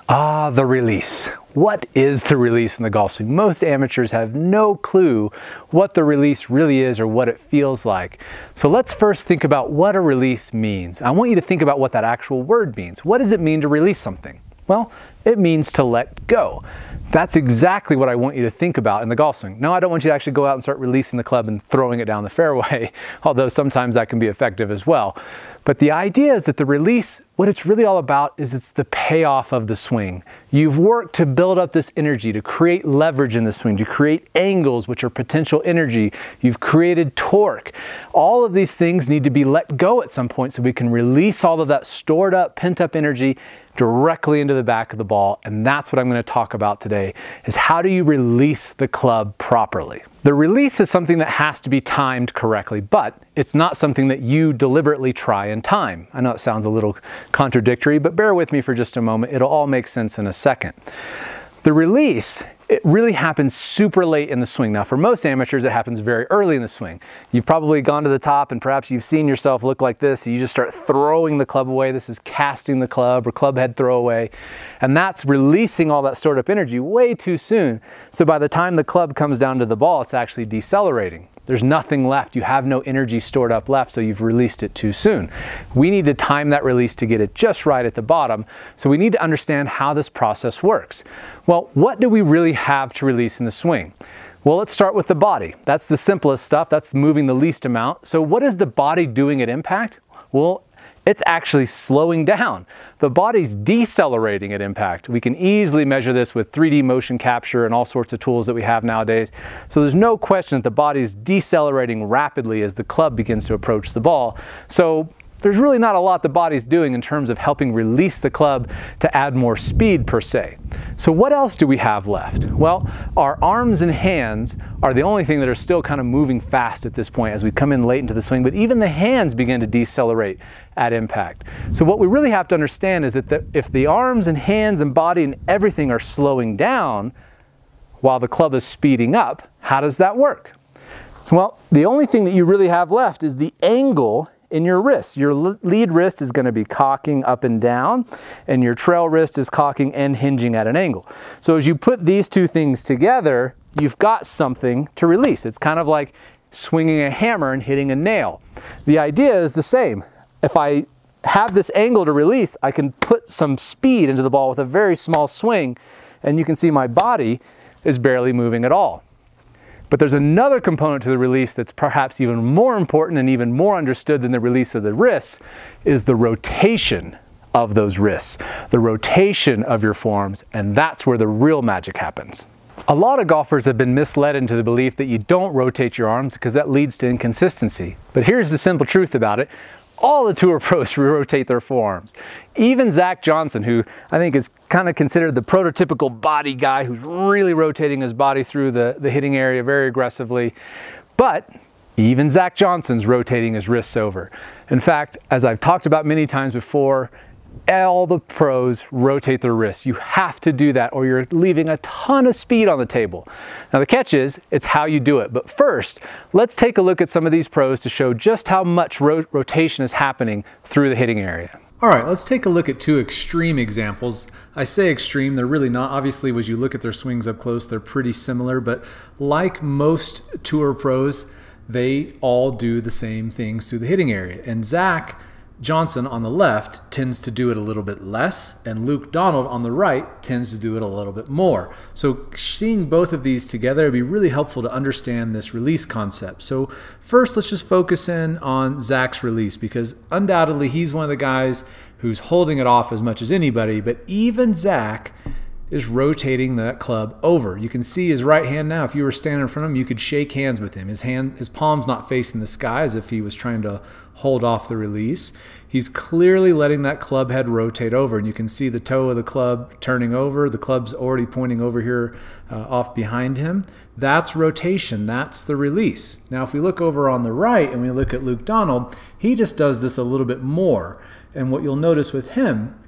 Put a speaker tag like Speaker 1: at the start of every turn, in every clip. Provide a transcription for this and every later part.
Speaker 1: Ah, the release. What is the release in the golf swing? Most amateurs have no clue what the release really is or what it feels like. So let's first think about what a release means. I want you to think about what that actual word means. What does it mean to release something? Well, it means to let go. That's exactly what I want you to think about in the golf swing. No, I don't want you to actually go out and start releasing the club and throwing it down the fairway, although sometimes that can be effective as well. But the idea is that the release, what it's really all about is it's the payoff of the swing. You've worked to build up this energy, to create leverage in the swing, to create angles, which are potential energy. You've created torque. All of these things need to be let go at some point so we can release all of that stored up, pent up energy directly into the back of the ball. And that's what I'm going to talk about today, is how do you release the club properly? The release is something that has to be timed correctly, but it's not something that you deliberately try and time. I know it sounds a little contradictory, but bear with me for just a moment. It'll all make sense in a second. The release, it really happens super late in the swing. Now, for most amateurs, it happens very early in the swing. You've probably gone to the top and perhaps you've seen yourself look like this. You just start throwing the club away. This is casting the club or club head throw away. And that's releasing all that stored up energy way too soon. So by the time the club comes down to the ball, it's actually decelerating. There's nothing left. You have no energy stored up left, so you've released it too soon. We need to time that release to get it just right at the bottom, so we need to understand how this process works. Well, what do we really have to release in the swing? Well, let's start with the body. That's the simplest stuff. That's moving the least amount. So what is the body doing at impact? Well, it's actually slowing down. The body's decelerating at impact. We can easily measure this with 3D motion capture and all sorts of tools that we have nowadays. So there's no question that the body's decelerating rapidly as the club begins to approach the ball. So there's really not a lot the body's doing in terms of helping release the club to add more speed per se. So what else do we have left? Well, our arms and hands are the only thing that are still kind of moving fast at this point as we come in late into the swing, but even the hands begin to decelerate at impact. So what we really have to understand is that if the arms and hands and body and everything are slowing down while the club is speeding up, how does that work? Well, the only thing that you really have left is the angle in your wrist. Your lead wrist is going to be cocking up and down, and your trail wrist is cocking and hinging at an angle. So as you put these two things together, you've got something to release. It's kind of like swinging a hammer and hitting a nail. The idea is the same. If I have this angle to release, I can put some speed into the ball with a very small swing, and you can see my body is barely moving at all. But there's another component to the release that's perhaps even more important and even more understood than the release of the wrists, is the rotation of those wrists, the rotation of your forearms, and that's where the real magic happens. A lot of golfers have been misled into the belief that you don't rotate your arms because that leads to inconsistency. But here's the simple truth about it. All the tour pros rotate their forearms. Even Zach Johnson, who I think is kind of considered the prototypical body guy who's really rotating his body through the hitting area very aggressively. But even Zach Johnson's rotating his wrists over. In fact, as I've talked about many times before, all the pros rotate their wrists. You have to do that or you're leaving a ton of speed on the table. Now the catch is, it's how you do it. But first, let's take a look at some of these pros to show just how much rotation is happening through the hitting area.
Speaker 2: All right, let's take a look at two extreme examples. I say extreme, they're really not. Obviously, as you look at their swings up close, they're pretty similar, but like most tour pros, they all do the same things through the hitting area. And Zach Johnson on the left tends to do it a little bit less, and Luke Donald on the right tends to do it a little bit more. So seeing both of these together would be really helpful to understand this release concept. So first, let's just focus in on Zach's release, because undoubtedly he's one of the guys who's holding it off as much as anybody, but even Zach is rotating that club over. You can see his right hand now. If you were standing in front of him, you could shake hands with him. His palm's not facing the sky as if he was trying to hold off the release. He's clearly letting that club head rotate over, and you can see the toe of the club turning over. The club's already pointing over here off behind him. That's rotation. That's the release. Now, if we look over on the right and we look at Luke Donald, he just does this a little bit more. And what you'll notice with him,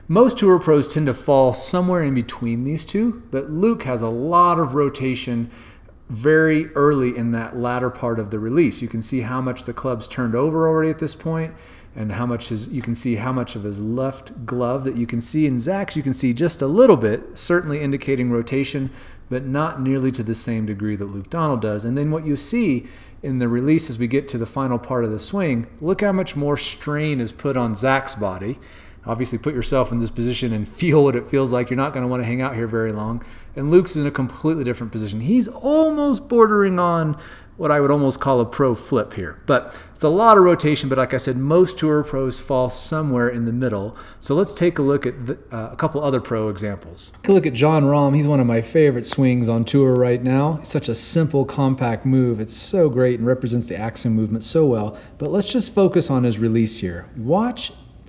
Speaker 2: most tour pros tend to fall somewhere in between these two, but Luke has a lot of rotation very early in that latter part of the release. You can see how much the club's turned over already at this point. and how much you can see how much of his left glove that you can see. In Zach's, you can see just a little bit, certainly indicating rotation, but not nearly to the same degree that Luke Donald does. And then what you see in the release as we get to the final part of the swing, look how much more strain is put on Zach's body. Obviously, put yourself in this position and feel what it feels like. You're not going to want to hang out here very long. And Luke's in a completely different position. He's almost bordering on what I would almost call a pro flip here. But it's a lot of rotation, but like I said, most tour pros fall somewhere in the middle. So let's take a look at a couple other pro examples. Take a look at Jon Rahm. He's one of my favorite swings on tour right now. It's such a simple, compact move. It's so great and represents the AXIOM movement so well. But let's just focus on his release here.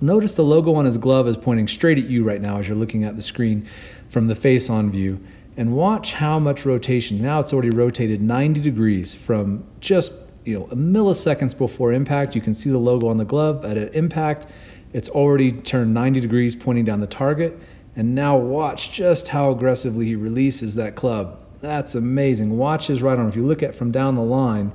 Speaker 2: Notice the logo on his glove is pointing straight at you right now as you're looking at the screen from the face-on view. And watch how much rotation. Now it's already rotated 90 degrees from just a milliseconds before impact. You can see the logo on the glove, but at impact, it's already turned 90 degrees pointing down the target. And now watch just how aggressively he releases that club. That's amazing. Watch his right arm. If you look at from down the line,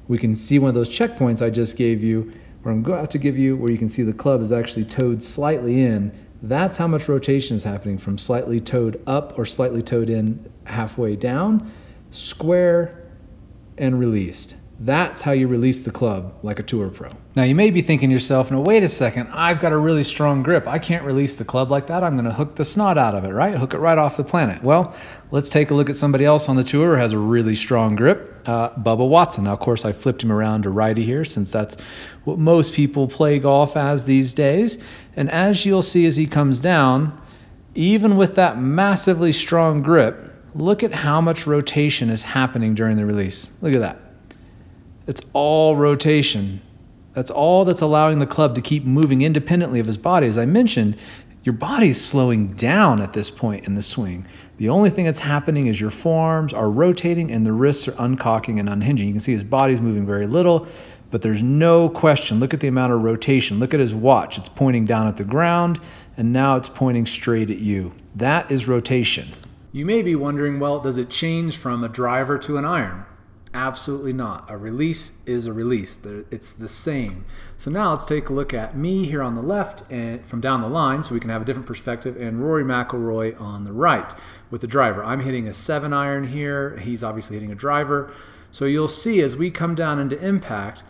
Speaker 2: we can see one of those checkpoints I just gave you, or I'm about to give you, where you can see the club is actually toed slightly in. That's how much rotation is happening from slightly toed up or slightly toed in halfway down, square, and released. That's how you release the club like a tour pro. Now you may be thinking to yourself, no, wait a second, I've got a really strong grip. I can't release the club like that. I'm gonna hook the snot out of it, right? Hook it right off the planet. Well, let's take a look at somebody else on the tour who has a really strong grip, Bubba Watson. Now, of course, I flipped him around to righty here since that's what most people play golf as these days. And as you'll see as he comes down, even with that massively strong grip, look at how much rotation is happening during the release. Look at that. It's all rotation. That's all that's allowing the club to keep moving independently of his body. As I mentioned, your body's slowing down at this point in the swing. The only thing that's happening is your forearms are rotating and the wrists are uncocking and unhinging. You can see his body's moving very little, but there's no question. Look at the amount of rotation. Look at his watch. It's pointing down at the ground, and now it's pointing straight at you. That is rotation. You may be wondering, well, does it change from a driver to an iron? Absolutely not. A release is a release. It's the same. So now let's take a look at me here on the left and from down the line so we can have a different perspective, and Rory McIlroy on the right with the driver. I'm hitting a 7-iron here. He's obviously hitting a driver. So you'll see as we come down into impact,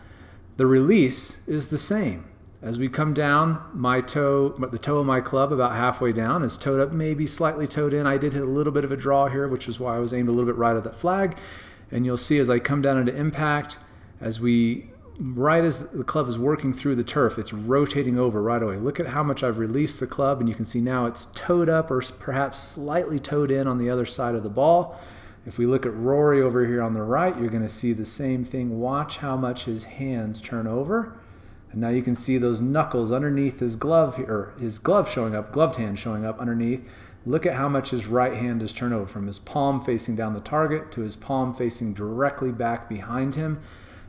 Speaker 2: the release is the same. As we come down, the toe of my club about halfway down is toed up, maybe slightly toed in. I did hit a little bit of a draw here, which is why I was aimed a little bit right at that flag. And you'll see as I come down into impact, right as the club is working through the turf, it's rotating over right away. Look at how much I've released the club, and you can see now it's toed up or perhaps slightly toed in on the other side of the ball. If we look at Rory over here on the right, you're going to see the same thing. Watch how much his hands turn over. And now you can see those knuckles underneath his glove here, or his glove showing up, gloved hand showing up underneath. Look at how much his right hand has turned over from his palm facing down the target to his palm facing directly back behind him.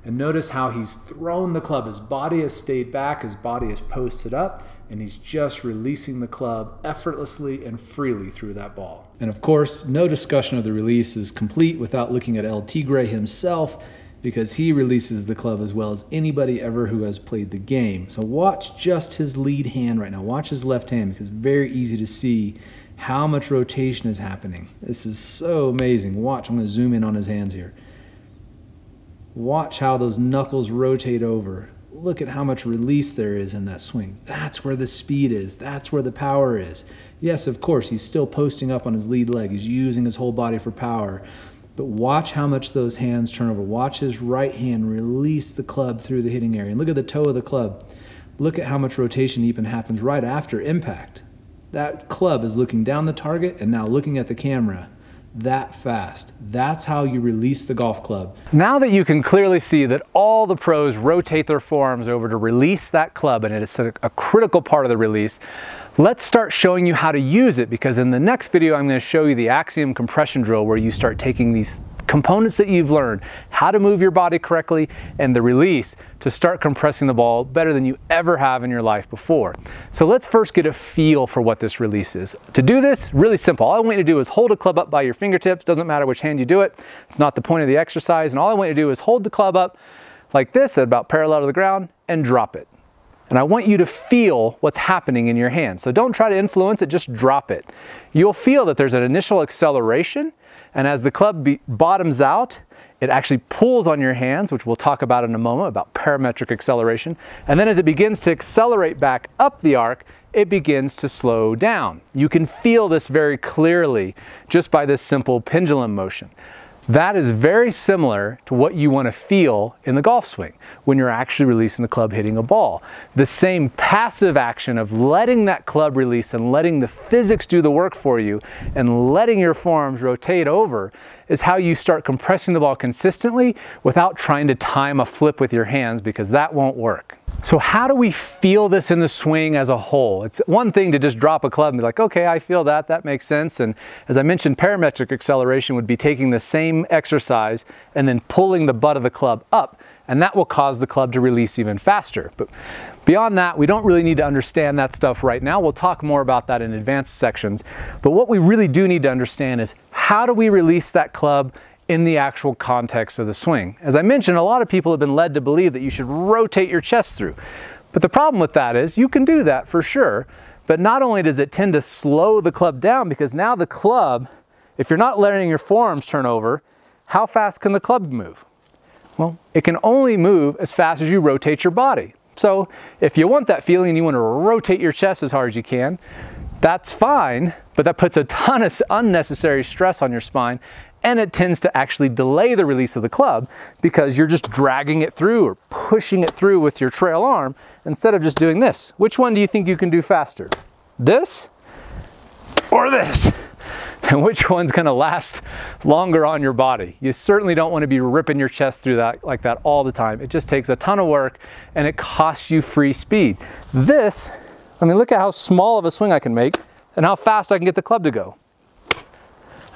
Speaker 2: And notice how he's thrown the club. His body has stayed back, his body is posted up, and he's just releasing the club effortlessly and freely through that ball. And of course, no discussion of the release is complete without looking at El Tigre himself, because he releases the club as well as anybody ever who has played the game. So watch just his lead hand right now. Watch his left hand, because it's very easy to see how much rotation is happening. This is so amazing. Watch, I'm going to zoom in on his hands here. Watch how those knuckles rotate over. Look at how much release there is in that swing. That's where the speed is. That's where the power is. Yes, of course, he's still posting up on his lead leg. He's using his whole body for power. But watch how much those hands turn over. Watch his right hand release the club through the hitting area. And look at the toe of the club. Look at how much rotation even happens right after impact. That club is looking down the target and now looking at the camera that fast. That's how you release the golf club.
Speaker 1: Now that you can clearly see that all the pros rotate their forearms over to release that club, and it's a critical part of the release, let's start showing you how to use it, because in the next video I'm going to show you the AXIOM compression drill, where you start taking these components that you've learned, how to move your body correctly, and the release to start compressing the ball better than you ever have in your life before. So let's first get a feel for what this release is. To do this, really simple. All I want you to do is hold a club up by your fingertips. Doesn't matter which hand you do it. It's not the point of the exercise. And all I want you to do is hold the club up like this at about parallel to the ground and drop it. And I want you to feel what's happening in your hand. So don't try to influence it, just drop it. You'll feel that there's an initial acceleration, and as the club bottoms out, it actually pulls on your hands, which we'll talk about in a moment, about parametric acceleration. And then as it begins to accelerate back up the arc, it begins to slow down. You can feel this very clearly just by this simple pendulum motion. That is very similar to what you want to feel in the golf swing when you're actually releasing the club hitting a ball. The same passive action of letting that club release and letting the physics do the work for you and letting your forearms rotate over is how you start compressing the ball consistently without trying to time a flip with your hands, because that won't work. So how do we feel this in the swing as a whole? It's one thing to just drop a club and be like, okay, I feel that, that makes sense. And as I mentioned, parametric acceleration would be taking the same exercise and then pulling the butt of the club up, and that will cause the club to release even faster. But beyond that, we don't really need to understand that stuff right now. We'll talk more about that in advanced sections. But what we really do need to understand is, how do we release that club in the actual context of the swing? As I mentioned, a lot of people have been led to believe that you should rotate your chest through. But the problem with that is, you can do that for sure, but not only does it tend to slow the club down, because now the club, if you're not letting your forearms turn over, how fast can the club move? Well, it can only move as fast as you rotate your body. So if you want that feeling and you want to rotate your chest as hard as you can, that's fine, but that puts a ton of unnecessary stress on your spine, and it tends to actually delay the release of the club because you're just dragging it through or pushing it through with your trail arm instead of just doing this. Which one do you think you can do faster? This or this? And which one's going to last longer on your body? You certainly don't want to be ripping your chest through that like that all the time. It just takes a ton of work and it costs you free speed. This, I mean, look at how small of a swing I can make and how fast I can get the club to go.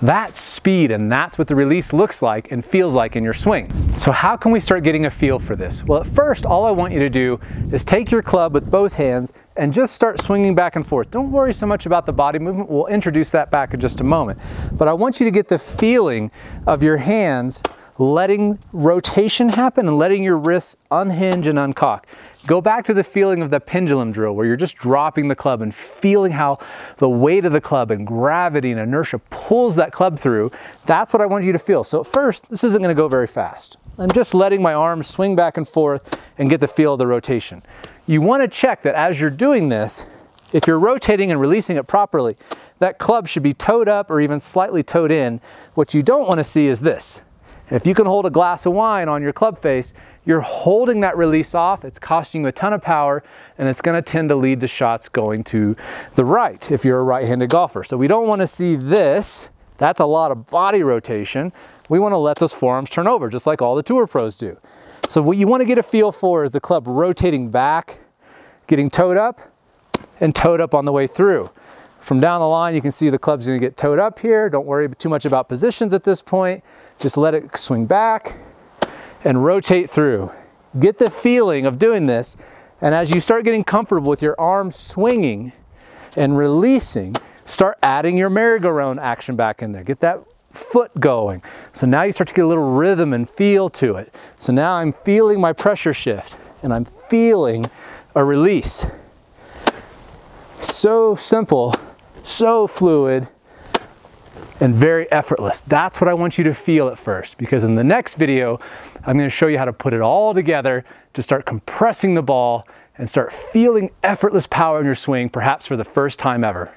Speaker 1: That's speed, and that's what the release looks like and feels like in your swing. So how can we start getting a feel for this? Well, at first, all I want you to do is take your club with both hands and just start swinging back and forth. Don't worry so much about the body movement. We'll introduce that back in just a moment. But I want you to get the feeling of your hands letting rotation happen and letting your wrists unhinge and uncock. Go back to the feeling of the pendulum drill where you're just dropping the club and feeling how the weight of the club and gravity and inertia pulls that club through. That's what I want you to feel. So at first, this isn't going to go very fast. I'm just letting my arms swing back and forth and get the feel of the rotation. You want to check that as you're doing this, if you're rotating and releasing it properly, that club should be toed up or even slightly toed in. What you don't want to see is this. If you can hold a glass of wine on your club face, you're holding that release off, it's costing you a ton of power, and it's going to tend to lead to shots going to the right if you're a right-handed golfer. So we don't want to see this. That's a lot of body rotation. We want to let those forearms turn over, just like all the tour pros do. So what you want to get a feel for is the club rotating back, getting toed up, and toed up on the way through. From down the line, you can see the club's going to get toed up here. Don't worry too much about positions at this point. Just let it swing back and rotate through. Get the feeling of doing this, and as you start getting comfortable with your arms swinging and releasing, start adding your merry-go-round action back in there. Get that foot going. So now you start to get a little rhythm and feel to it. So now I'm feeling my pressure shift and I'm feeling a release. So simple, so fluid, and very effortless. That's what I want you to feel at first, because in the next video, I'm going to show you how to put it all together to start compressing the ball and start feeling effortless power in your swing, perhaps for the first time ever.